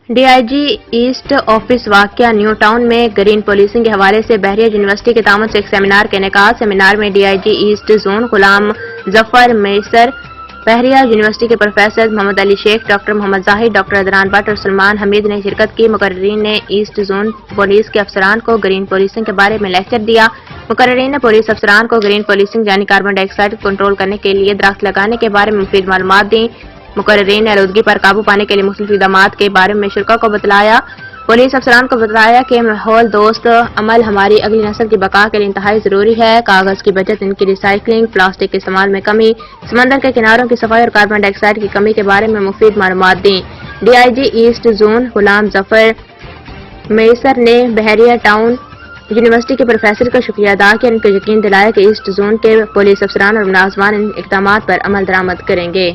D I G east office واقعہ new town میں green policing کے حوالے سے بحریہ یونیورسٹی کے تعاون سے ایک سیمینار کا انعقاد۔ سیمینار میں D I G east zone Ghulam Zafar میسر، بحریہ یونیورسٹی کے professor Muhammad Ali Sheikh, doctor Muhammad Zahid, doctor Adnan but اور سلمان حمید نے شرکت کی۔ مقررین نے ایسٹ زون پولیس کے افسران کو گرین پولیسنگ کے بارے میں لیکچر دیا۔ مقررین نے پولیس افسران کو گرین پولیسنگ یعنی کاربن ڈائی آکسائیڈ کو کنٹرول کرنے کے لیے درخت لگانے کے بارے میں مفید معلومات دیں۔ مقررین نے آلودگی پر قابو پانے کے لیے مختلف اقدامات کے بارے میں شرکاء کو بتلایا۔ پولیس افسران کو بتایا کہ ماحول دوست عمل ہماری اگلی نسل کی بقا کے لیے انتہائی ضروری ہے۔ کاغذ کی بچت، ان کی ری سائیکلنگ، پلاسٹک کے استعمال میں کمی، سمندر کے کناروں کی صفائی اور کاربن ڈائی آکسائیڈ کی کمی کے بارے میں مفید معلومات دیں۔ D I G east zone Ghulam Zafar میسر نے بحریہ ٹاؤن یونیورسٹی کے پروفیسر کا شکریہ ادا کیا، ان کو یقین دلایا کہ ایسٹ زون کے پولیس افسران اور ملازمان ان اقدامات پر عمل درآمد کریں گے۔